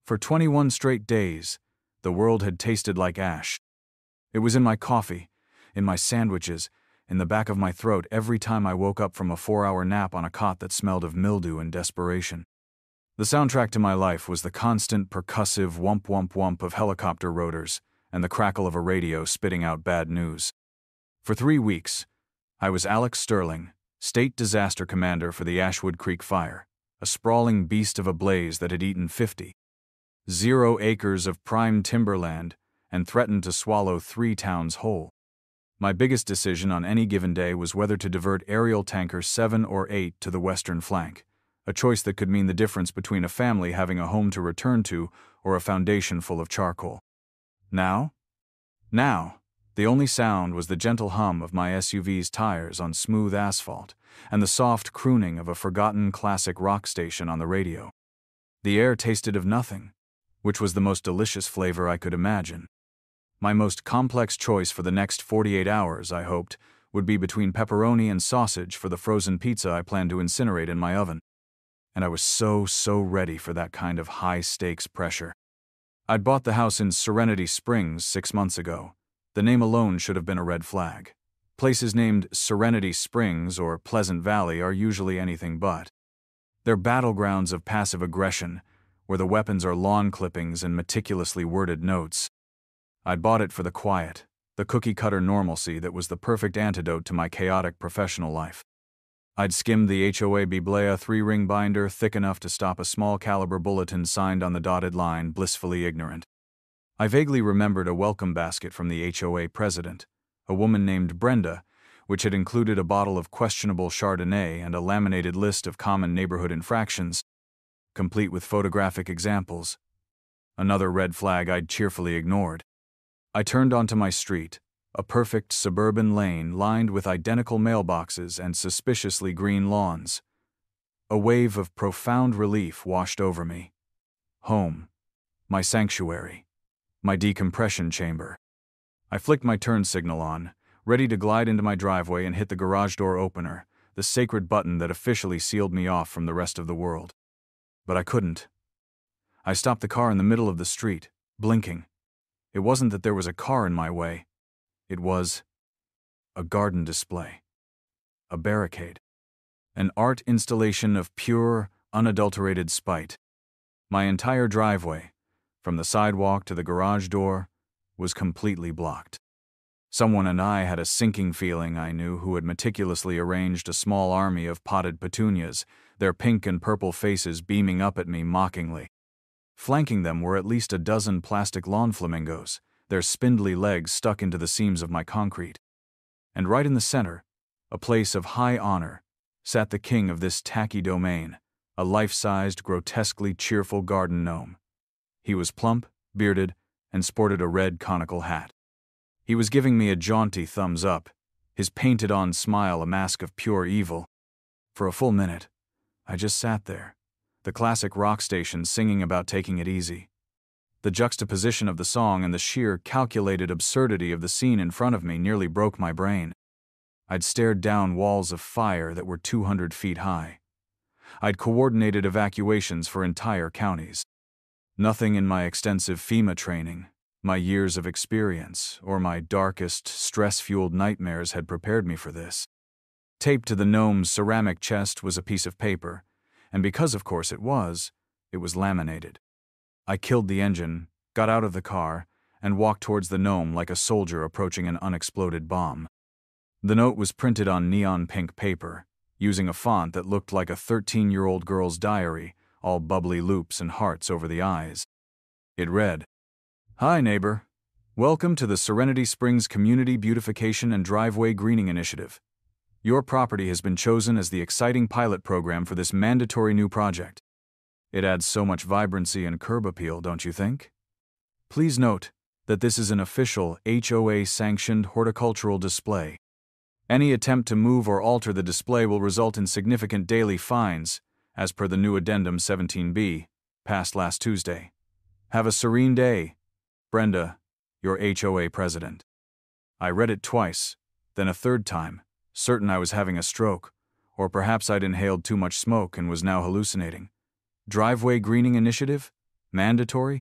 For 21 straight days, the world had tasted like ash. It was in my coffee, in my sandwiches, in the back of my throat every time I woke up from a 4-hour nap on a cot that smelled of mildew and desperation. The soundtrack to my life was the constant percussive whump-whump-whump of helicopter rotors and the crackle of a radio spitting out bad news. For 3 weeks, I was Alex Sterling, State Disaster Commander for the Ashwood Creek Fire, a sprawling beast of a blaze that had eaten 50 acres of prime timberland and threatened to swallow 3 towns whole. My biggest decision on any given day was whether to divert aerial tanker 7 or 8 to the western flank, a choice that could mean the difference between a family having a home to return to or a foundation full of charcoal. Now, the only sound was the gentle hum of my SUV's tires on smooth asphalt and the soft crooning of a forgotten classic rock station on the radio. The air tasted of nothing, which was the most delicious flavor I could imagine. My most complex choice for the next 48 hours, I hoped, would be between pepperoni and sausage for the frozen pizza I planned to incinerate in my oven. And I was so ready for that kind of high-stakes pressure. I'd bought the house in Serenity Springs 6 months ago. The name alone should have been a red flag. Places named Serenity Springs or Pleasant Valley are usually anything but. They're battlegrounds of passive aggression, where the weapons are lawn clippings and meticulously worded notes. I'd bought it for the quiet, the cookie-cutter normalcy that was the perfect antidote to my chaotic professional life. I'd skimmed the HOA Biblea 3-ring binder thick enough to stop a small-caliber bulletin signed on the dotted line, blissfully ignorant. I vaguely remembered a welcome basket from the HOA president, a woman named Brenda, which had included a bottle of questionable Chardonnay and a laminated list of common neighborhood infractions, complete with photographic examples. Another red flag I'd cheerfully ignored. I turned onto my street, a perfect suburban lane lined with identical mailboxes and suspiciously green lawns. A wave of profound relief washed over me. Home. My sanctuary. My decompression chamber. I flicked my turn signal on, ready to glide into my driveway and hit the garage door opener, the sacred button that officially sealed me off from the rest of the world. But I couldn't. I stopped the car in the middle of the street, blinking. It wasn't that there was a car in my way. It was a garden display. A barricade. An art installation of pure, unadulterated spite. My entire driveway, from the sidewalk to the garage door, was completely blocked. Someone and I had a sinking feeling, I knew, who had meticulously arranged a small army of potted petunias, their pink and purple faces beaming up at me mockingly. Flanking them were at least a dozen plastic lawn flamingos, their spindly legs stuck into the seams of my concrete. And right in the center, a place of high honor, sat the king of this tacky domain, a life-sized, grotesquely cheerful garden gnome. He was plump, bearded, and sported a red conical hat. He was giving me a jaunty thumbs up, his painted-on smile a mask of pure evil. For a full minute, I just sat there, the classic rock station singing about taking it easy. The juxtaposition of the song and the sheer, calculated absurdity of the scene in front of me nearly broke my brain. I'd stared down walls of fire that were 200 feet high. I'd coordinated evacuations for entire counties. Nothing in my extensive FEMA training, my years of experience, or my darkest, stress-fueled nightmares had prepared me for this. Taped to the gnome's ceramic chest was a piece of paper, and because of course it was laminated. I killed the engine, got out of the car, and walked towards the gnome like a soldier approaching an unexploded bomb. The note was printed on neon pink paper, using a font that looked like a 13-year-old girl's diary, all bubbly loops and hearts over the eyes. It read, "Hi, neighbor. Welcome to the Serenity Springs Community Beautification and Driveway Greening Initiative. Your property has been chosen as the exciting pilot program for this mandatory new project. It adds so much vibrancy and curb appeal, don't you think? Please note that this is an official HOA-sanctioned horticultural display. Any attempt to move or alter the display will result in significant daily fines, as per the new Addendum 17B, passed last Tuesday. Have a serene day, Brenda, your HOA president." I read it twice, then a third time, certain I was having a stroke, or perhaps I'd inhaled too much smoke and was now hallucinating. Driveway greening initiative? Mandatory?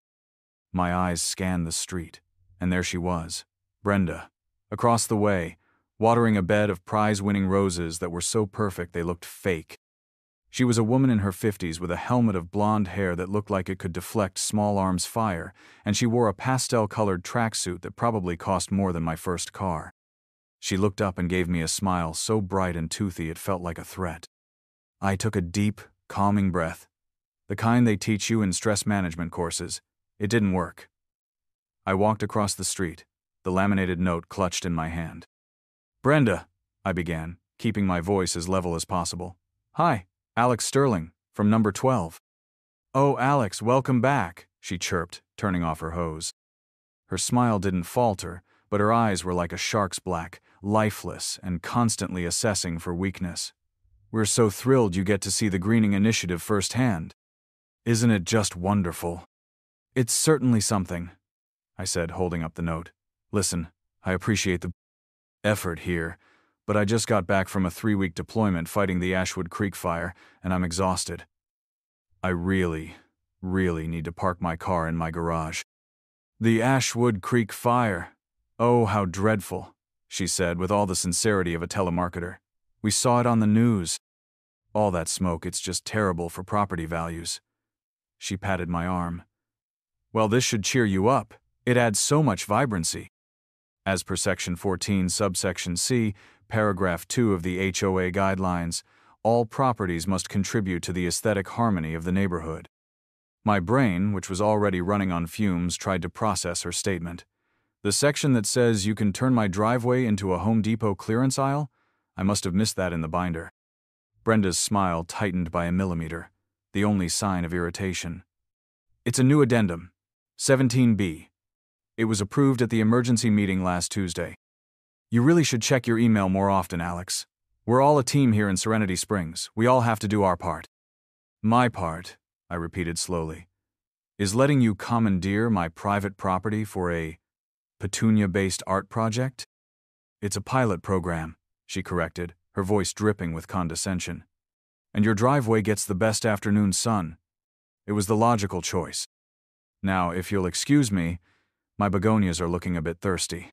My eyes scanned the street, and there she was, Brenda, across the way, watering a bed of prize-winning roses that were so perfect they looked fake. She was a woman in her 50s with a helmet of blonde hair that looked like it could deflect small arms fire, and she wore a pastel-colored tracksuit that probably cost more than my first car. She looked up and gave me a smile so bright and toothy it felt like a threat. I took a deep, calming breath, the kind they teach you in stress management courses. It didn't work. I walked across the street, the laminated note clutched in my hand. "Brenda," I began, keeping my voice as level as possible. "Hi, Alex Sterling, from number 12. "Oh, Alex, welcome back," she chirped, turning off her hose. Her smile didn't falter, but her eyes were like a shark's black, lifeless, and constantly assessing for weakness. "We're so thrilled you get to see the greening initiative firsthand. Isn't it just wonderful?" "It's certainly something," I said, holding up the note. "Listen, I appreciate the effort here, but I just got back from a 3-week deployment fighting the Ashwood Creek fire, and I'm exhausted. I really need to park my car in my garage." "The Ashwood Creek fire. Oh, how dreadful," she said with all the sincerity of a telemarketer. "We saw it on the news. All that smoke, it's just terrible for property values." She patted my arm. "Well, this should cheer you up. It adds so much vibrancy. As per Section 14, subsection C, paragraph 2 of the HOA guidelines, all properties must contribute to the aesthetic harmony of the neighborhood." My brain, which was already running on fumes, tried to process her statement. The section that says you can turn my driveway into a Home Depot clearance aisle? I must have missed that in the binder. Brenda's smile tightened by a millimeter, the only sign of irritation. "It's a new addendum, 17B. It was approved at the emergency meeting last Tuesday. You really should check your email more often, Alex. We're all a team here in Serenity Springs. We all have to do our part." "My part," I repeated slowly, "is letting you commandeer my private property for a Petunia-based art project?" "It's a pilot program," she corrected, her voice dripping with condescension. "And your driveway gets the best afternoon sun. It was the logical choice. Now, if you'll excuse me, my begonias are looking a bit thirsty."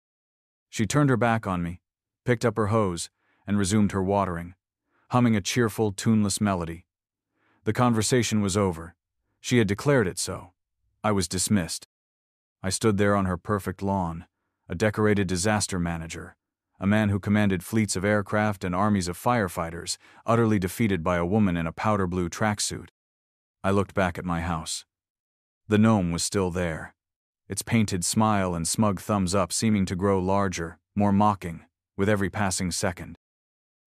She turned her back on me, picked up her hose, and resumed her watering, humming a cheerful, tuneless melody. The conversation was over. She had declared it so. I was dismissed. I stood there on her perfect lawn, a decorated disaster manager, a man who commanded fleets of aircraft and armies of firefighters, utterly defeated by a woman in a powder blue tracksuit. I looked back at my house. The gnome was still there, its painted smile and smug thumbs up seeming to grow larger, more mocking, with every passing second.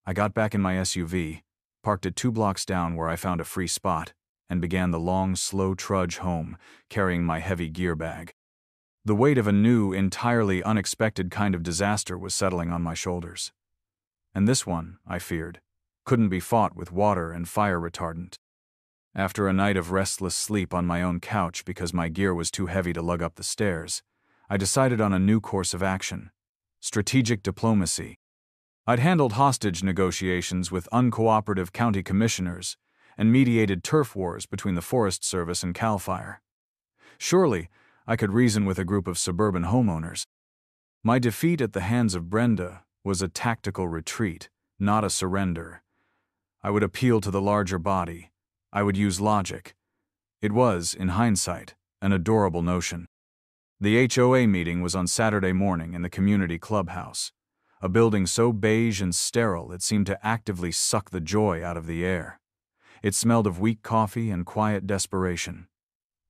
I got back in my SUV, parked it 2 blocks down where I found a free spot, and began the long, slow trudge home, carrying my heavy gear bag. The weight of a new, entirely unexpected kind of disaster was settling on my shoulders. And this one, I feared, couldn't be fought with water and fire retardant. After a night of restless sleep on my own couch because my gear was too heavy to lug up the stairs, I decided on a new course of action: strategic diplomacy. I'd handled hostage negotiations with uncooperative county commissioners and mediated turf wars between the Forest Service and CAL FIRE. Surely, I could reason with a group of suburban homeowners. My defeat at the hands of Brenda was a tactical retreat, not a surrender. I would appeal to the larger body. I would use logic. It was, in hindsight, an adorable notion. The HOA meeting was on Saturday morning in the community clubhouse, a building so beige and sterile it seemed to actively suck the joy out of the air. It smelled of weak coffee and quiet desperation.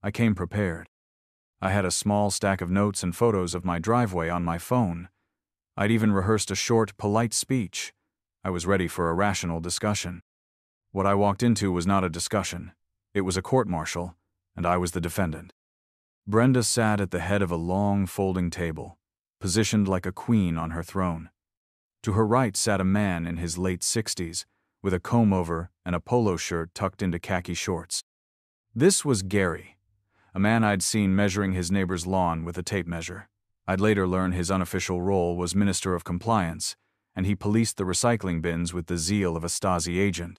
I came prepared. I had a small stack of notes and photos of my driveway on my phone. I'd even rehearsed a short, polite speech. I was ready for a rational discussion. What I walked into was not a discussion. It was a court-martial, and I was the defendant. Brenda sat at the head of a long, folding table, positioned like a queen on her throne. To her right sat a man in his late 60s, with a comb-over and a polo shirt tucked into khaki shorts. This was Gary, a man I'd seen measuring his neighbor's lawn with a tape measure. I'd later learn his unofficial role was Minister of Compliance, and he policed the recycling bins with the zeal of a Stasi agent.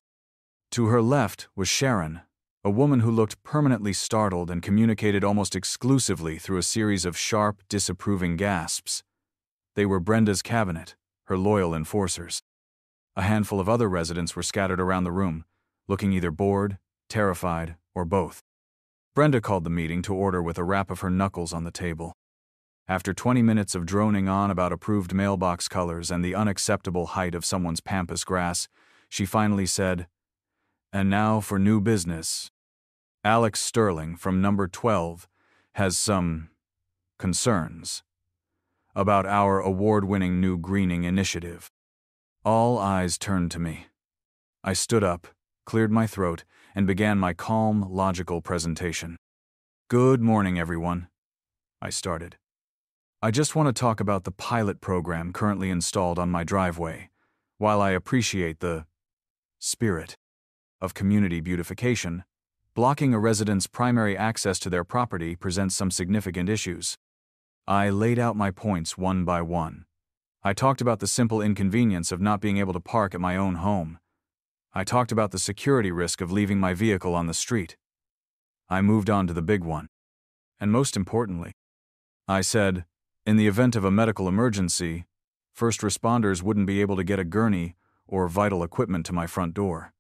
To her left was Sharon, A woman who looked permanently startled and communicated almost exclusively through a series of sharp, disapproving gasps. They were Brenda's cabinet, her loyal enforcers. A handful of other residents were scattered around the room, looking either bored, terrified, or both. Brenda called the meeting to order with a rap of her knuckles on the table. After 20 minutes of droning on about approved mailbox colors and the unacceptable height of someone's pampas grass, she finally said, "And now for new business. Alex Sterling from number 12 has some concerns about our award-winning new greening initiative." All eyes turned to me. I stood up, cleared my throat, and began my calm, logical presentation. "Good morning, everyone," I started. "I just want to talk about the pilot program currently installed on my driveway. While I appreciate the spirit of community beautification, blocking a resident's primary access to their property presents some significant issues." I laid out my points one by one. I talked about the simple inconvenience of not being able to park at my own home. I talked about the security risk of leaving my vehicle on the street. I moved on to the big one. And most importantly, I said, in the event of a medical emergency, first responders wouldn't be able to get a gurney or vital equipment to my front door.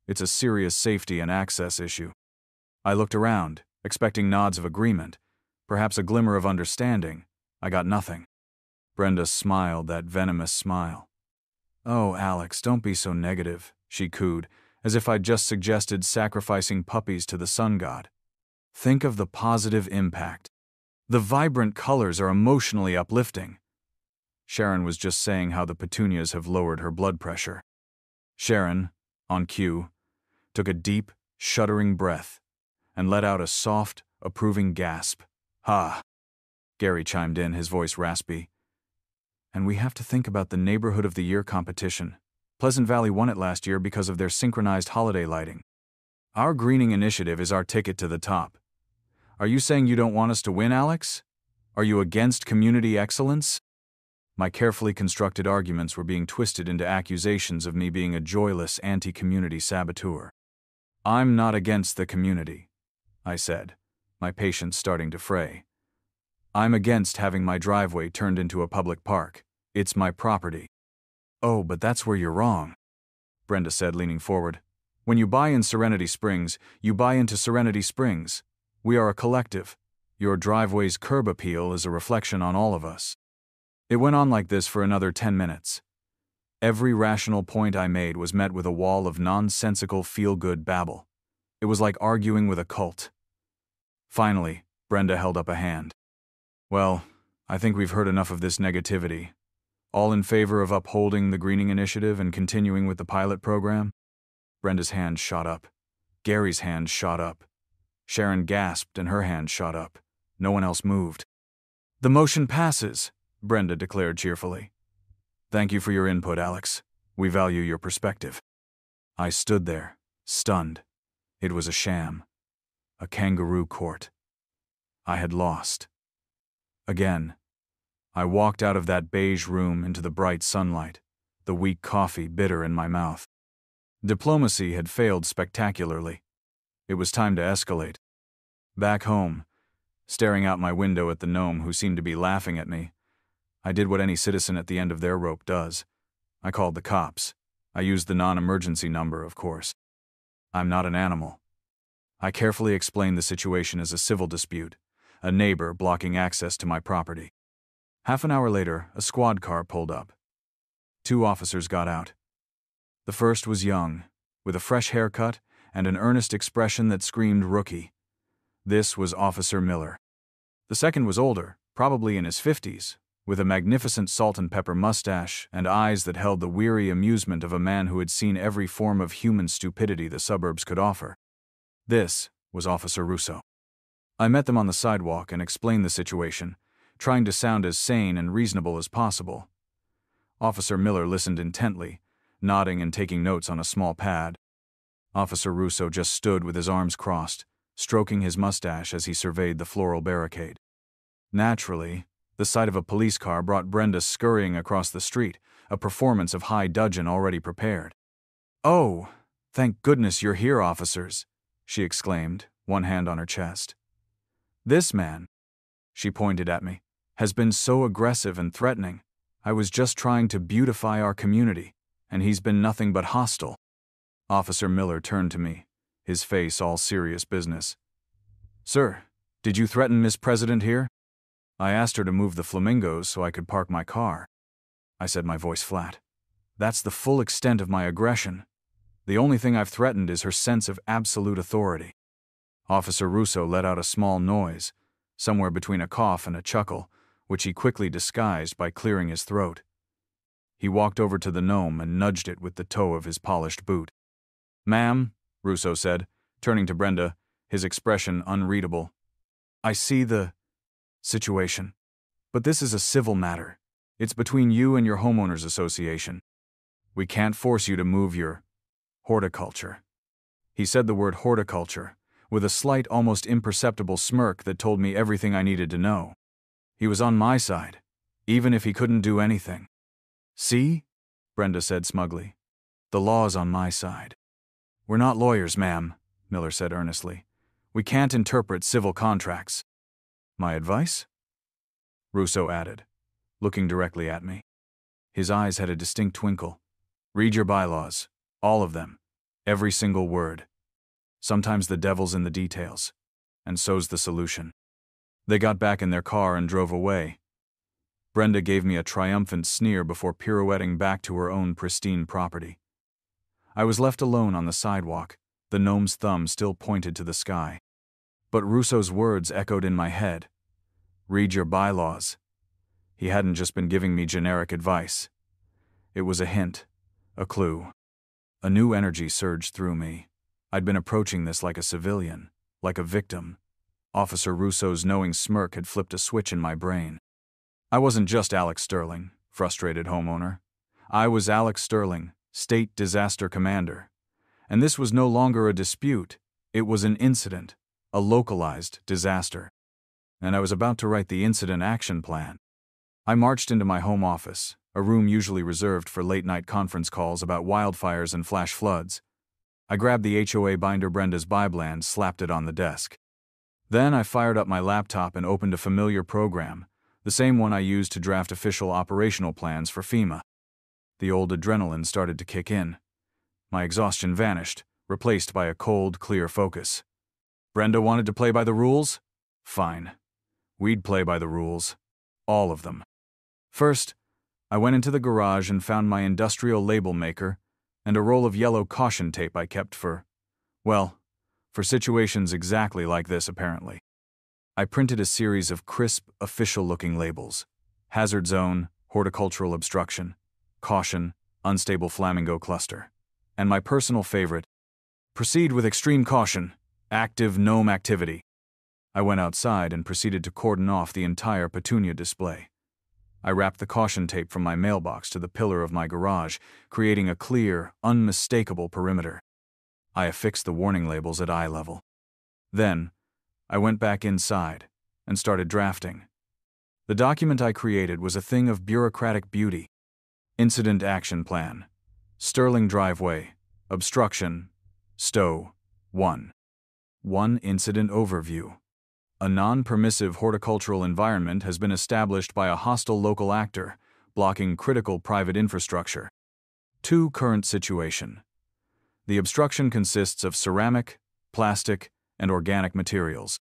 It's a serious safety and access issue. I looked around, expecting nods of agreement, perhaps a glimmer of understanding. I got nothing. Brenda smiled that venomous smile. "Oh, Alex, don't be so negative," she cooed, as if I'd just suggested sacrificing puppies to the sun god. "Think of the positive impact. The vibrant colors are emotionally uplifting." Sharon was just saying how the petunias have lowered her blood pressure. Sharon, on cue, took a deep, shuddering breath and let out a soft, approving gasp. "Ha!" Gary chimed in, his voice raspy. "And we have to think about the Neighborhood of the Year competition. Pleasant Valley won it last year because of their synchronized holiday lighting. Our greening initiative is our ticket to the top. Are you saying you don't want us to win, Alex? Are you against community excellence?" My carefully constructed arguments were being twisted into accusations of me being a joyless anti-community saboteur. "I'm not against the community," I said, my patience starting to fray. "I'm against having my driveway turned into a public park. It's my property." "Oh, but that's where you're wrong," Brenda said, leaning forward. "When you buy in Serenity Springs, you buy into Serenity Springs. We are a collective. Your driveway's curb appeal is a reflection on all of us." It went on like this for another 10 minutes. Every rational point I made was met with a wall of nonsensical feel-good babble. It was like arguing with a cult. Finally, Brenda held up a hand. "Well, I think we've heard enough of this negativity. All in favor of upholding the greening initiative and continuing with the pilot program?" Brenda's hand shot up. Gary's hand shot up. Sharon gasped and her hand shot up. No one else moved. "The motion passes," Brenda declared cheerfully. "Thank you for your input, Alex. We value your perspective." I stood there, stunned. It was a sham. A kangaroo court. I had lost. Again. I walked out of that beige room into the bright sunlight, the weak coffee bitter in my mouth. Diplomacy had failed spectacularly. It was time to escalate. Back home, staring out my window at the gnome who seemed to be laughing at me, I did what any citizen at the end of their rope does. I called the cops. I used the non-emergency number, of course. I'm not an animal. I carefully explained the situation as a civil dispute, a neighbor blocking access to my property. Half an hour later, a squad car pulled up. 2 officers got out. The first was young, with a fresh haircut and an earnest expression that screamed rookie. This was Officer Miller. The second was older, probably in his 50s, with a magnificent salt and pepper mustache and eyes that held the weary amusement of a man who had seen every form of human stupidity the suburbs could offer. This was Officer Russo. I met them on the sidewalk and explained the situation, trying to sound as sane and reasonable as possible. Officer Miller listened intently, nodding and taking notes on a small pad. Officer Russo just stood with his arms crossed, stroking his mustache as he surveyed the floral barricade. Naturally, the sight of a police car brought Brenda scurrying across the street, a performance of high dudgeon already prepared. "Oh, thank goodness you're here, officers," she exclaimed, one hand on her chest. "This man," she pointed at me, "has been so aggressive and threatening. I was just trying to beautify our community, and he's been nothing but hostile." Officer Miller turned to me, his face all serious business. "Sir, did you threaten Miss President here?" "I asked her to move the flamingos so I could park my car," I said, my voice flat. "That's the full extent of my aggression. The only thing I've threatened is her sense of absolute authority." Officer Russo let out a small noise, somewhere between a cough and a chuckle, which he quickly disguised by clearing his throat. He walked over to the gnome and nudged it with the toe of his polished boot. "Ma'am," Russo said, turning to Brenda, his expression unreadable, "I see the situation, but this is a civil matter. It's between you and your homeowners association. We can't force you to move your horticulture." He said the word horticulture with a slight, almost imperceptible smirk that told me everything I needed to know. He was on my side, even if he couldn't do anything. "See?" Brenda said smugly. "The law's on my side." "We're not lawyers, ma'am," Miller said earnestly. "We can't interpret civil contracts." "My advice?" Russo added, looking directly at me. His eyes had a distinct twinkle. "Read your bylaws, all of them, every single word. Sometimes the devil's in the details, and so's the solution." They got back in their car and drove away. Brenda gave me a triumphant sneer before pirouetting back to her own pristine property. I was left alone on the sidewalk, the gnome's thumb still pointed to the sky. But Russo's words echoed in my head. "Read your bylaws." He hadn't just been giving me generic advice. It was a hint, a clue. A new energy surged through me. I'd been approaching this like a civilian, like a victim. Officer Russo's knowing smirk had flipped a switch in my brain. I wasn't just Alex Sterling, frustrated homeowner. I was Alex Sterling, State Disaster Commander. And this was no longer a dispute. It was an incident, a localized disaster. And I was about to write the incident action plan. I marched into my home office, a room usually reserved for late-night conference calls about wildfires and flash floods. I grabbed the HOA binder Brenda's Bible and slapped it on the desk. Then I fired up my laptop and opened a familiar program, the same one I used to draft official operational plans for FEMA. The old adrenaline started to kick in. My exhaustion vanished, replaced by a cold, clear focus. Brenda wanted to play by the rules? Fine. We'd play by the rules. All of them. First, I went into the garage and found my industrial label maker and a roll of yellow caution tape I kept for situations exactly like this, apparently. I printed a series of crisp, official-looking labels. Hazard zone, horticultural obstruction, caution, unstable flamingo cluster. And my personal favorite, proceed with extreme caution, active gnome activity. I went outside and proceeded to cordon off the entire petunia display. I wrapped the caution tape from my mailbox to the pillar of my garage, creating a clear, unmistakable perimeter. I affixed the warning labels at eye level. Then, I went back inside and started drafting. The document I created was a thing of bureaucratic beauty. Incident Action Plan. Sterling Driveway. Obstruction. Stow. 1. 1 Incident Overview. A non-permissive horticultural environment has been established by a hostile local actor, blocking critical private infrastructure. 2 Current situation. The obstruction consists of ceramic, plastic, and organic materials.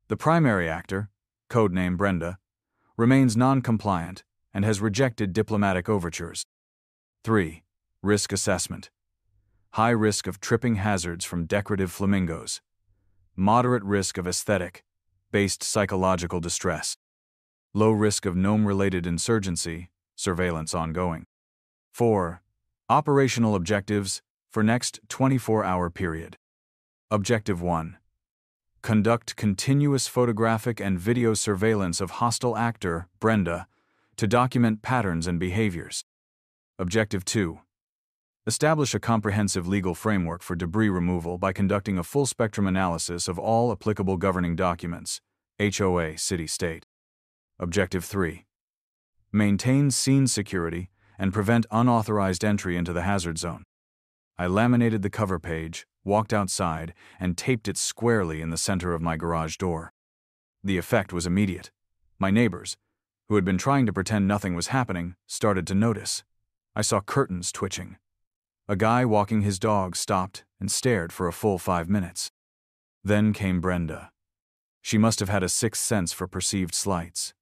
The primary actor, codename Brenda, remains non-compliant and has rejected diplomatic overtures. 3. Risk assessment. High risk of tripping hazards from decorative flamingos. Moderate risk of aesthetic-based psychological distress. Low risk of gnome-related insurgency, surveillance ongoing. 4. Operational objectives for next 24-hour period. Objective 1. Conduct continuous photographic and video surveillance of hostile actor, Brenda, to document patterns and behaviors. Objective 2. Establish a comprehensive legal framework for debris removal by conducting a full-spectrum analysis of all applicable governing documents, HOA, city-state. Objective 3. Maintain scene security and prevent unauthorized entry into the hazard zone. I laminated the cover page, walked outside, and taped it squarely in the center of my garage door. The effect was immediate. My neighbors, who had been trying to pretend nothing was happening, started to notice. I saw curtains twitching. A guy walking his dog stopped and stared for a full 5 minutes. Then came Brenda. She must have had a sixth sense for perceived slights.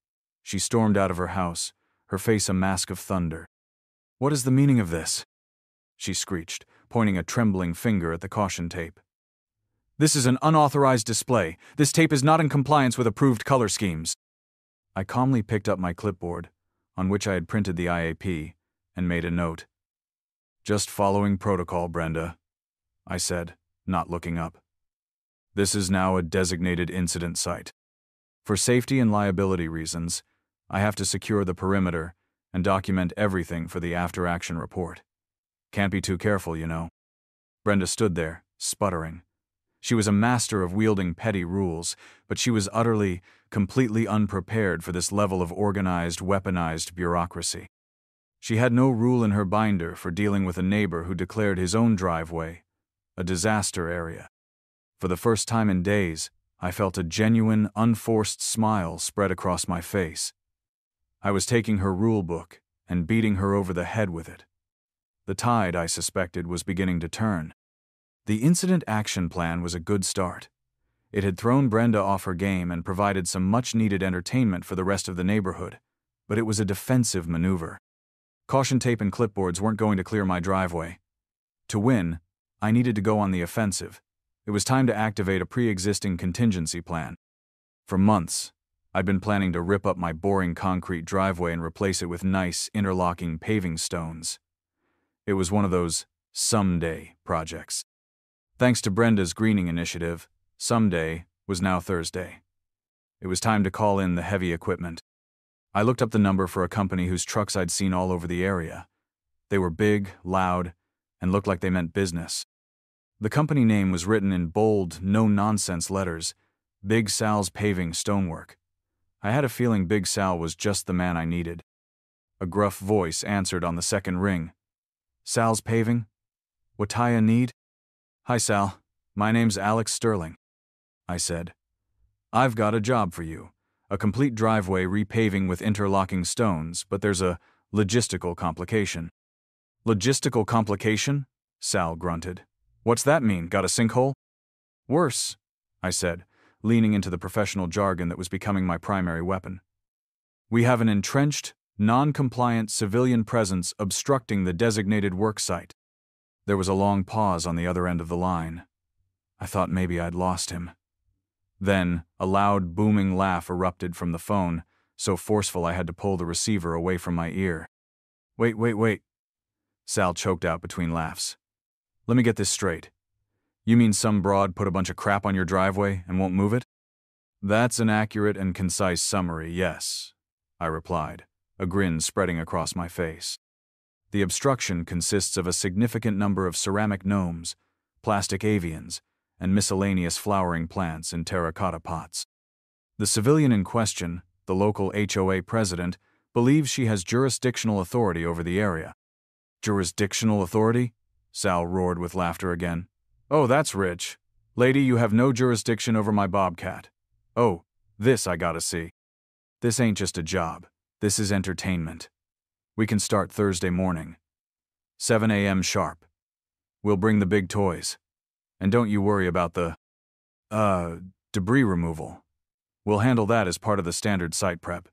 She stormed out of her house, her face a mask of thunder. "What is the meaning of this?" she screeched, pointing a trembling finger at the caution tape. "This is an unauthorized display. This tape is not in compliance with approved color schemes." I calmly picked up my clipboard, on which I had printed the IAP, and made a note. "Just following protocol, Brenda," I said, not looking up. "This is now a designated incident site. For safety and liability reasons, I have to secure the perimeter and document everything for the after-action report. Can't be too careful, you know." Brenda stood there, sputtering. She was a master of wielding petty rules, but she was utterly, completely unprepared for this level of organized, weaponized bureaucracy. She had no rule in her binder for dealing with a neighbor who declared his own driveway a disaster area. For the first time in days, I felt a genuine, unforced smile spread across my face. I was taking her rule book and beating her over the head with it. The tide, I suspected, was beginning to turn. The incident action plan was a good start. It had thrown Brenda off her game and provided some much-needed entertainment for the rest of the neighborhood, but it was a defensive maneuver. Caution tape and clipboards weren't going to clear my driveway. To win, I needed to go on the offensive. It was time to activate a pre-existing contingency plan. For months, I'd been planning to rip up my boring concrete driveway and replace it with nice, interlocking paving stones. It was one of those someday projects. Thanks to Brenda's greening initiative, someday was now Thursday. It was time to call in the heavy equipment. I looked up the number for a company whose trucks I'd seen all over the area. They were big, loud, and looked like they meant business. The company name was written in bold, no-nonsense letters, Big Sal's Paving Stonework. I had a feeling Big Sal was just the man I needed. A gruff voice answered on the second ring. "Sal's Paving? Wataya need?" "Hi, Sal. My name's Alex Sterling," I said. "I've got a job for you. A complete driveway repaving with interlocking stones, but there's a logistical complication." "Logistical complication?" Sal grunted. "What's that mean? Got a sinkhole?" "Worse," I said, leaning into the professional jargon that was becoming my primary weapon. "We have an entrenched, non-compliant civilian presence obstructing the designated work site." There was a long pause on the other end of the line. I thought maybe I'd lost him. Then, a loud, booming laugh erupted from the phone, so forceful I had to pull the receiver away from my ear. Wait. Sal choked out between laughs. "Let me get this straight. You mean some broad put a bunch of crap on your driveway and won't move it?" "That's an accurate and concise summary, yes," I replied, a grin spreading across my face. "The obstruction consists of a significant number of ceramic gnomes, plastic avians, and miscellaneous flowering plants in terracotta pots. The civilian in question, the local HOA president, believes she has jurisdictional authority over the area." "Jurisdictional authority?" Sal roared with laughter again. "Oh, that's rich. Lady, you have no jurisdiction over my bobcat. Oh, this I gotta see. This ain't just a job. This is entertainment. We can start Thursday morning. 7 a.m. sharp. We'll bring the big toys. And don't you worry about the, debris removal. We'll handle that as part of the standard site prep.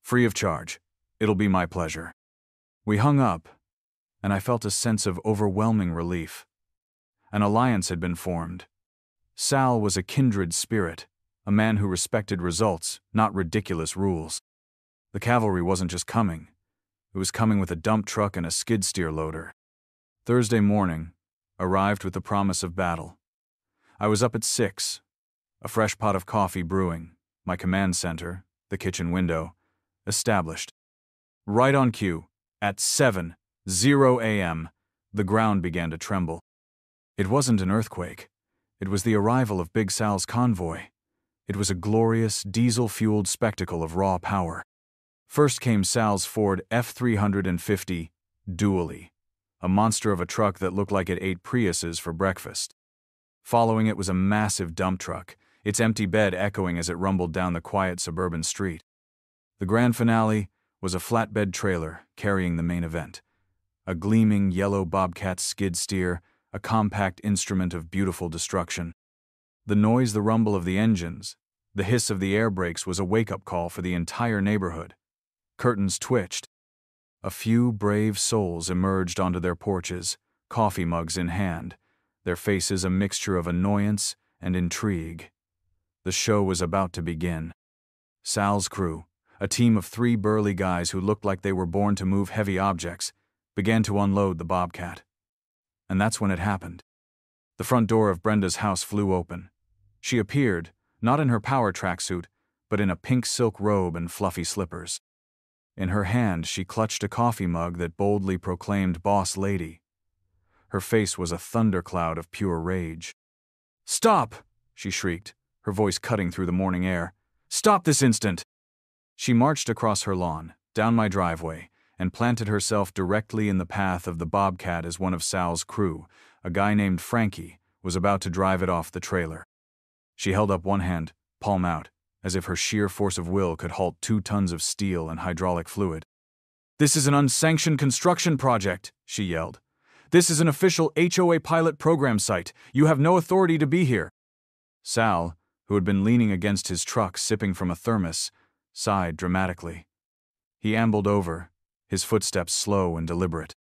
Free of charge. It'll be my pleasure." We hung up, and I felt a sense of overwhelming relief. An alliance had been formed. Sal was a kindred spirit, a man who respected results, not ridiculous rules. The cavalry wasn't just coming. It was coming with a dump truck and a skid steer loader. Thursday morning arrived with the promise of battle. I was up at 6, a fresh pot of coffee brewing, my command center, the kitchen window, established. Right on cue, at 7:00 a.m., the ground began to tremble. It wasn't an earthquake. It was the arrival of Big Sal's convoy. It was a glorious, diesel-fueled spectacle of raw power. First came Sal's Ford F-350 Dually, a monster of a truck that looked like it ate Priuses for breakfast. Following it was a massive dump truck, its empty bed echoing as it rumbled down the quiet suburban street. The grand finale was a flatbed trailer carrying the main event. A gleaming yellow Bobcat skid steer, a compact instrument of beautiful destruction. The noise, the rumble of the engines, the hiss of the air brakes was a wake-up call for the entire neighborhood. Curtains twitched. A few brave souls emerged onto their porches, coffee mugs in hand, their faces a mixture of annoyance and intrigue. The show was about to begin. Sal's crew, a team of 3 burly guys who looked like they were born to move heavy objects, began to unload the Bobcat. And that's when it happened. The front door of Brenda's house flew open. She appeared, not in her power tracksuit, but in a pink silk robe and fluffy slippers. In her hand, she clutched a coffee mug that boldly proclaimed "Boss Lady." Her face was a thundercloud of pure rage. "Stop!" she shrieked, her voice cutting through the morning air. "Stop this instant!" She marched across her lawn, down my driveway, and planted herself directly in the path of the Bobcat as one of Sal's crew, a guy named Frankie, was about to drive it off the trailer. She held up one hand, palm out, as if her sheer force of will could halt 2 tons of steel and hydraulic fluid. "This is an unsanctioned construction project," she yelled. "This is an official HOA pilot program site. You have no authority to be here." Sal, who had been leaning against his truck sipping from a thermos, sighed dramatically. He ambled over, his footsteps slow and deliberate.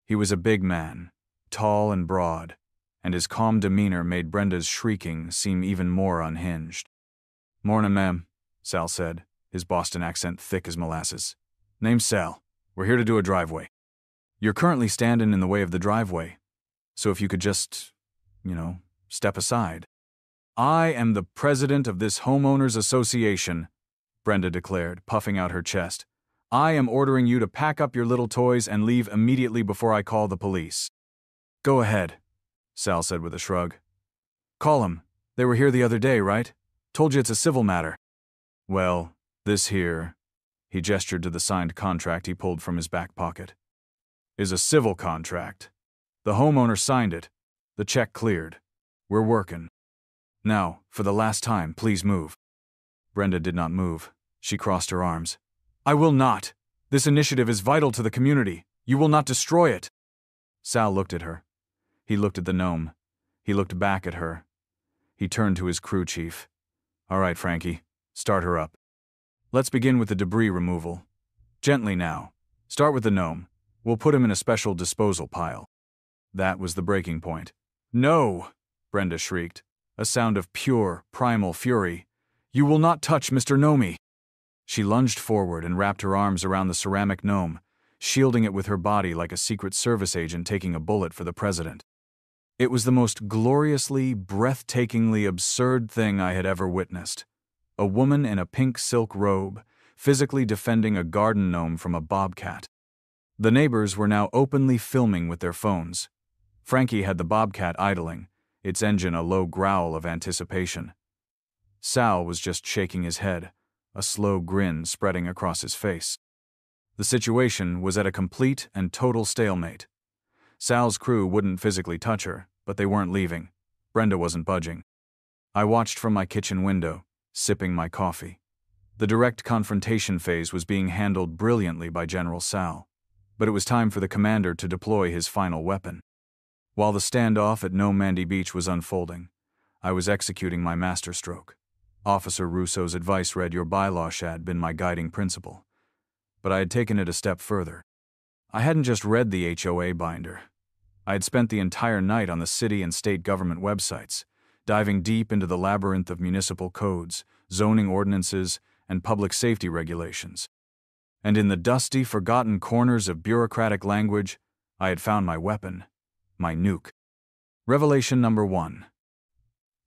He was a big man, tall and broad, and his calm demeanor made Brenda's shrieking seem even more unhinged. "Mornin', ma'am," Sal said, his Boston accent thick as molasses. "Name's Sal. We're here to do a driveway. You're currently standing in the way of the driveway, so if you could just, step aside." "I am the president of this homeowners association," Brenda declared, puffing out her chest. "I am ordering you to pack up your little toys and leave immediately before I call the police." "Go ahead," Sal said with a shrug. "Call 'em. They were here the other day, right? Told you it's a civil matter." "Well, this here," he gestured to the signed contract he pulled from his back pocket, "is a civil contract. The homeowner signed it. The check cleared. We're working. Now, for the last time, please move." Brenda did not move. She crossed her arms. "I will not. This initiative is vital to the community. You will not destroy it." Sal looked at her. He looked at the gnome. He looked back at her. He turned to his crew chief. "All right, Frankie, start her up. Let's begin with the debris removal. Gently now. Start with the gnome. We'll put him in a special disposal pile." That was the breaking point. "No!" Brenda shrieked, a sound of pure, primal fury. "You will not touch Mr. Gnomey." She lunged forward and wrapped her arms around the ceramic gnome, shielding it with her body like a Secret Service agent taking a bullet for the president. It was the most gloriously, breathtakingly absurd thing I had ever witnessed. A woman in a pink silk robe, physically defending a garden gnome from a bobcat. The neighbors were now openly filming with their phones. Frankie had the bobcat idling, its engine a low growl of anticipation. Sal was just shaking his head, a slow grin spreading across his face. The situation was at a complete and total stalemate. Sal's crew wouldn't physically touch her, but they weren't leaving. Brenda wasn't budging. I watched from my kitchen window, sipping my coffee. The direct confrontation phase was being handled brilliantly by General Sal, but it was time for the commander to deploy his final weapon. While the standoff at No Mandy Beach was unfolding, I was executing my masterstroke. Officer Russo's advice read, "Your bylaw had been my guiding principle." But I had taken it a step further. I hadn't just read the HOA binder. I had spent the entire night on the city and state government websites, diving deep into the labyrinth of municipal codes, zoning ordinances, and public safety regulations. And in the dusty, forgotten corners of bureaucratic language, I had found my weapon, my nuke. Revelation number 1.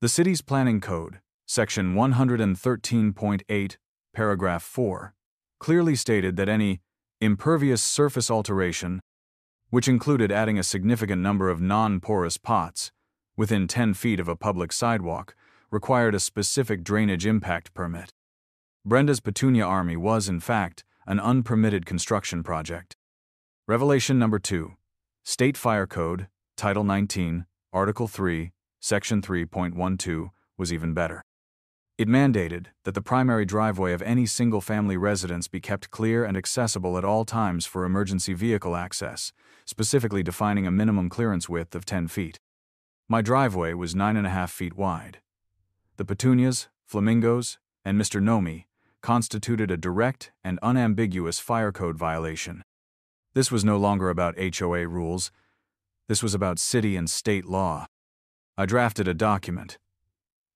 The city's planning code, section 113.8, paragraph 4, clearly stated that any impervious surface alteration, which included adding a significant number of non-porous pots within 10 feet of a public sidewalk, required a specific drainage impact permit. Brenda's Petunia Army was, in fact, an unpermitted construction project. Revelation number 2. State Fire Code, Title 19, Article 3, Section 3.12, was even better. It mandated that the primary driveway of any single-family residence be kept clear and accessible at all times for emergency vehicle access, specifically defining a minimum clearance width of 10 feet. My driveway was 9.5 feet wide. The petunias, flamingos, and Mr. Nomi constituted a direct and unambiguous fire code violation. This was no longer about HOA rules. This was about city and state law. I drafted a document.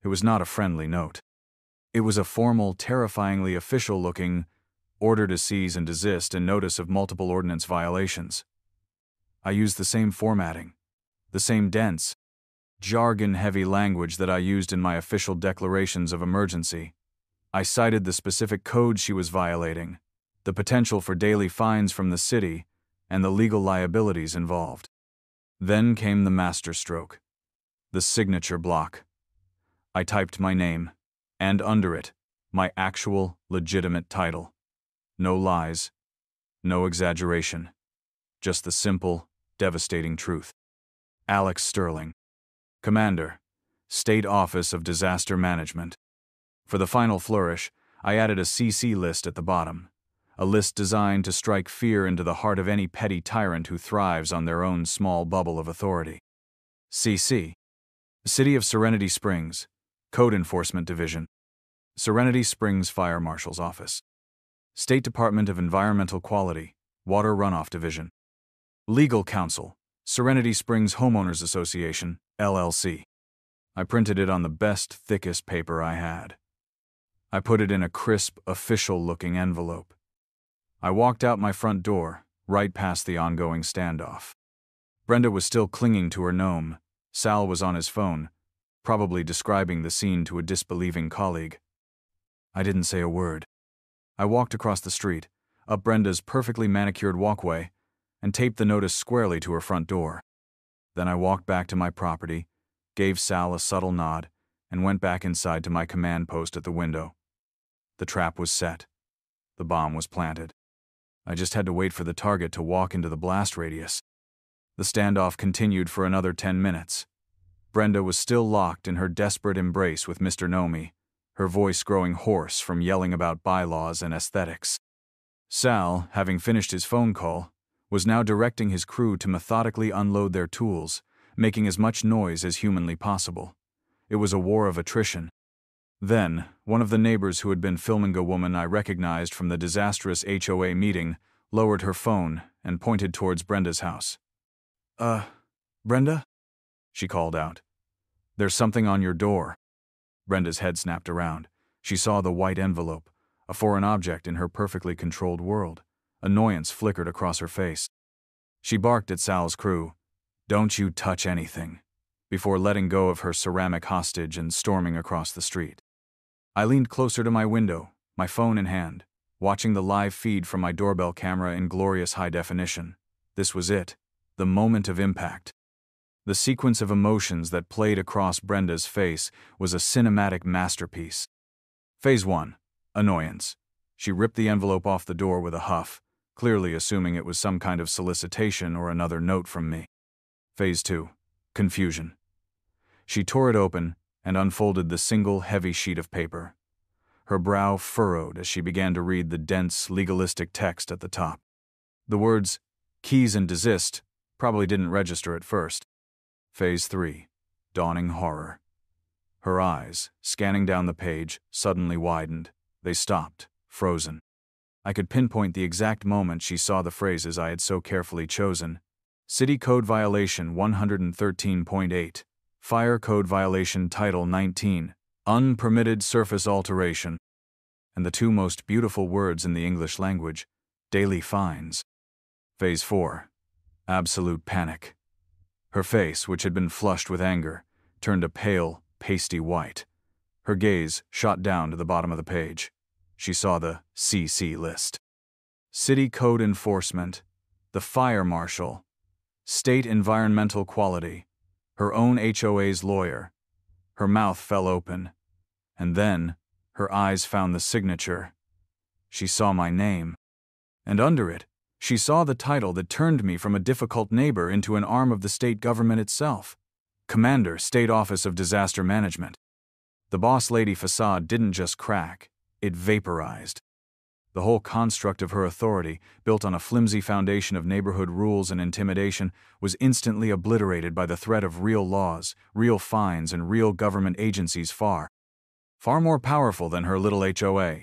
It was not a friendly note. It was a formal, terrifyingly official-looking order to seize and desist and notice of multiple ordinance violations. I used the same formatting, the same dense, jargon-heavy language that I used in my official declarations of emergency. I cited the specific code she was violating, the potential for daily fines from the city, and the legal liabilities involved. Then came the masterstroke, the signature block. I typed my name, and under it, my actual, legitimate title. No lies, no exaggeration, just the simple, devastating truth. Alex Sterling, Commander, State Office of Disaster Management. For the final flourish, I added a CC list at the bottom, a list designed to strike fear into the heart of any petty tyrant who thrives on their own small bubble of authority. CC. City of Serenity Springs, Code Enforcement Division, Serenity Springs Fire Marshal's Office, State Department of Environmental Quality, Water Runoff Division, Legal Counsel, Serenity Springs Homeowners Association, LLC. I printed it on the best, thickest paper I had. I put it in a crisp, official-looking envelope. I walked out my front door, right past the ongoing standoff. Brenda was still clinging to her gnome. Sal was on his phone, probably describing the scene to a disbelieving colleague. I didn't say a word. I walked across the street, up Brenda's perfectly manicured walkway, and taped the notice squarely to her front door. Then I walked back to my property, gave Sal a subtle nod, and went back inside to my command post at the window. The trap was set. The bomb was planted. I just had to wait for the target to walk into the blast radius. The standoff continued for another 10 minutes. Brenda was still locked in her desperate embrace with Mr. Nomi, her voice growing hoarse from yelling about bylaws and aesthetics. Sal, having finished his phone call, was now directing his crew to methodically unload their tools, making as much noise as humanly possible. It was a war of attrition. Then, one of the neighbors who had been filming a woman I recognized from the disastrous HOA meeting lowered her phone and pointed towards Brenda's house. Brenda?" she called out. "There's something on your door." Brenda's head snapped around. She saw the white envelope, a foreign object in her perfectly controlled world. Annoyance flickered across her face. She barked at Sal's crew, "Don't you touch anything," before letting go of her ceramic hostage and storming across the street. I leaned closer to my window, my phone in hand, watching the live feed from my doorbell camera in glorious high definition. This was it, the moment of impact. The sequence of emotions that played across Brenda's face was a cinematic masterpiece. Phase 1. Annoyance. She ripped the envelope off the door with a huff, clearly assuming it was some kind of solicitation or another note from me. Phase 2. Confusion. She tore it open and unfolded the single heavy sheet of paper. Her brow furrowed as she began to read the dense, legalistic text at the top. The words, "keys and desist," probably didn't register at first. Phase 3. Dawning horror. Her eyes, scanning down the page, suddenly widened. They stopped, frozen. I could pinpoint the exact moment she saw the phrases I had so carefully chosen. City Code Violation 113.8. Fire Code Violation Title 19. Unpermitted Surface Alteration. And the two most beautiful words in the English language, daily fines. Phase 4. Absolute panic. Her face, which had been flushed with anger, turned a pale, pasty white. Her gaze shot down to the bottom of the page. She saw the CC list. City Code Enforcement, the Fire Marshal, State Environmental Quality, her own HOA's lawyer. Her mouth fell open, and then her eyes found the signature. She saw my name, and under it, She saw the title that turned me from a difficult neighbor into an arm of the state government itself. Commander, State Office of Disaster Management. The boss lady facade didn't just crack, it vaporized. The whole construct of her authority, built on a flimsy foundation of neighborhood rules and intimidation, was instantly obliterated by the threat of real laws, real fines, and real government agencies far more powerful than her little HOA.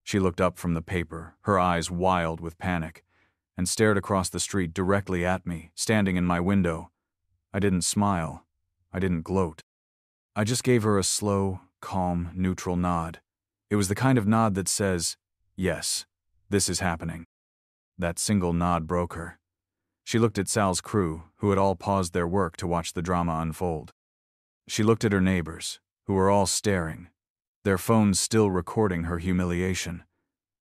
She looked up from the paper, her eyes wild with panic, and stared across the street directly at me, standing in my window. I didn't smile. I didn't gloat. I just gave her a slow, calm, neutral nod. It was the kind of nod that says, "Yes, this is happening." That single nod broke her. She looked at Sal's crew, who had all paused their work to watch the drama unfold. She looked at her neighbors, who were all staring, their phones still recording her humiliation.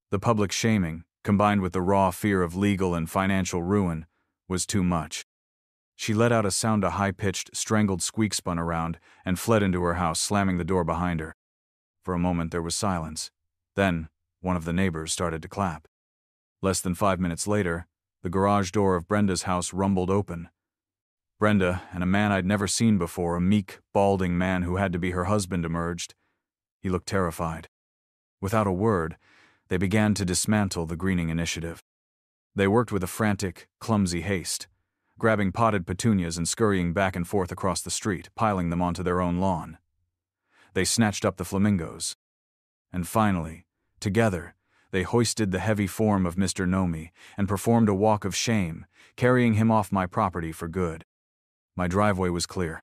The public shaming, combined with the raw fear of legal and financial ruin, was too much. She let out a sound, a high-pitched, strangled squeak spun around, and fled into her house, slamming the door behind her. For a moment there was silence. Then, one of the neighbors started to clap. Less than 5 minutes later, the garage door of Brenda's house rumbled open. Brenda and a man I'd never seen before, a meek, balding man who had to be her husband, emerged. He looked terrified. Without a word, they began to dismantle the greening initiative. They worked with a frantic, clumsy haste, grabbing potted petunias and scurrying back and forth across the street, piling them onto their own lawn. They snatched up the flamingos. And finally, together, they hoisted the heavy form of Mr. Nomi and performed a walk of shame, carrying him off my property for good. My driveway was clear.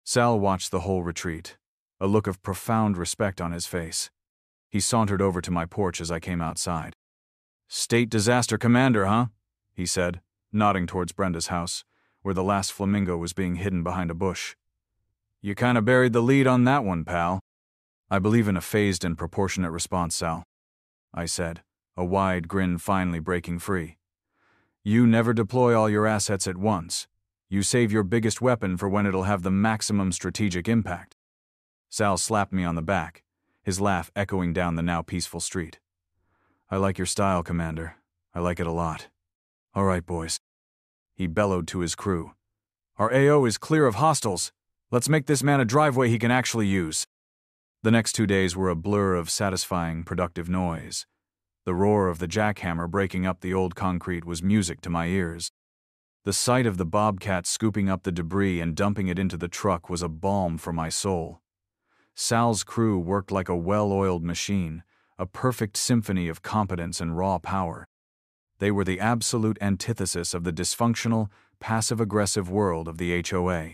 Sal watched the whole retreat, a look of profound respect on his face. He sauntered over to my porch as I came outside. "State Disaster Commander, huh?" he said, nodding towards Brenda's house, where the last flamingo was being hidden behind a bush. "You kinda buried the lead on that one, pal." "I believe in a phased and proportionate response, Sal," I said, a wide grin finally breaking free. "You never deploy all your assets at once. You save your biggest weapon for when it'll have the maximum strategic impact." Sal slapped me on the back, his laugh echoing down the now peaceful street. "I like your style, Commander. I like it a lot. All right, boys." He bellowed to his crew. "Our AO is clear of hostiles. Let's make this man a driveway he can actually use." The next 2 days were a blur of satisfying, productive noise. The roar of the jackhammer breaking up the old concrete was music to my ears. The sight of the bobcat scooping up the debris and dumping it into the truck was a balm for my soul. Sal's crew worked like a well-oiled machine, a perfect symphony of competence and raw power. They were the absolute antithesis of the dysfunctional, passive-aggressive world of the HOA.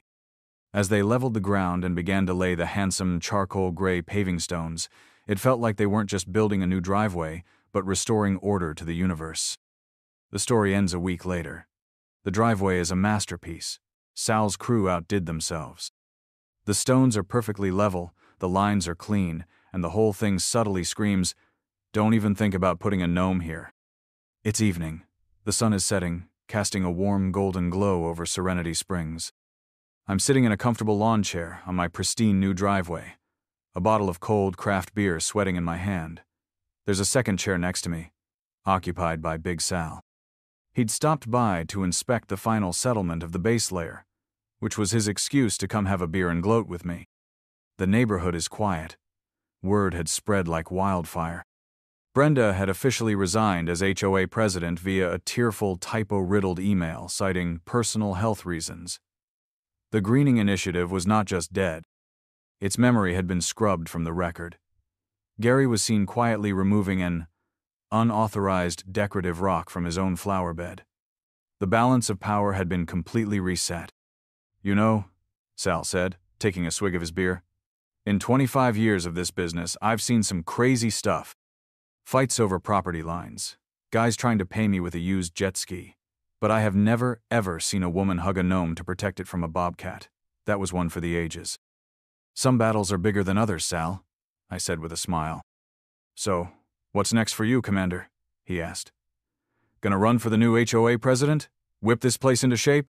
As they leveled the ground and began to lay the handsome charcoal-gray paving stones, it felt like they weren't just building a new driveway, but restoring order to the universe. The story ends a week later. The driveway is a masterpiece. Sal's crew outdid themselves. The stones are perfectly level, the lines are clean, and the whole thing subtly screams, "Don't even think about putting a gnome here." It's evening. The sun is setting, casting a warm golden glow over Serenity Springs. I'm sitting in a comfortable lawn chair on my pristine new driveway, a bottle of cold craft beer sweating in my hand. There's a second chair next to me, occupied by Big Sal. He'd stopped by to inspect the final settlement of the base layer, which was his excuse to come have a beer and gloat with me. The neighborhood is quiet. Word had spread like wildfire. Brenda had officially resigned as HOA president via a tearful, typo-riddled email citing personal health reasons. The greening initiative was not just dead. Its memory had been scrubbed from the record. Gary was seen quietly removing an unauthorized decorative rock from his own flower bed. The balance of power had been completely reset. "You know," Sal said, taking a swig of his beer, "in 25 years of this business, I've seen some crazy stuff. Fights over property lines, guys trying to pay me with a used jet ski. But I have never, ever seen a woman hug a gnome to protect it from a bobcat. That was one for the ages." "Some battles are bigger than others, Sal," I said with a smile. "So, what's next for you, Commander?" he asked. "Gonna run for the new HOA president? Whip this place into shape?"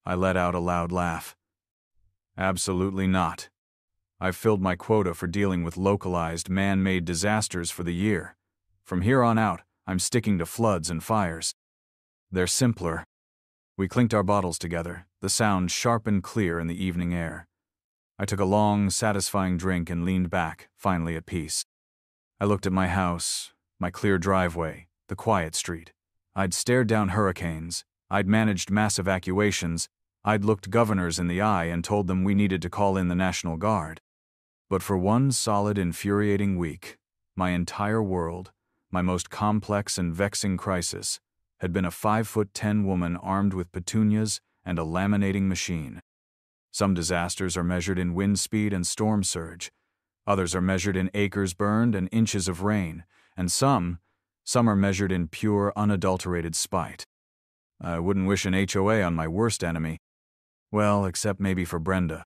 I let out a loud laugh. "Absolutely not. I've filled my quota for dealing with localized, man-made disasters for the year. From here on out, I'm sticking to floods and fires." They're simpler. We clinked our bottles together, the sound sharp and clear in the evening air. I took a long, satisfying drink and leaned back, finally at peace. I looked at my house, my clear driveway, the quiet street. I'd stared down hurricanes. I'd managed mass evacuations. I'd looked governors in the eye and told them we needed to call in the National Guard. But for one solid, infuriating week, my entire world, my most complex and vexing crisis, had been a 5'10" woman armed with petunias and a laminating machine. Some disasters are measured in wind speed and storm surge. Others are measured in acres burned and inches of rain. And some are measured in pure, unadulterated spite. I wouldn't wish an HOA on my worst enemy. Well, except maybe for Brenda.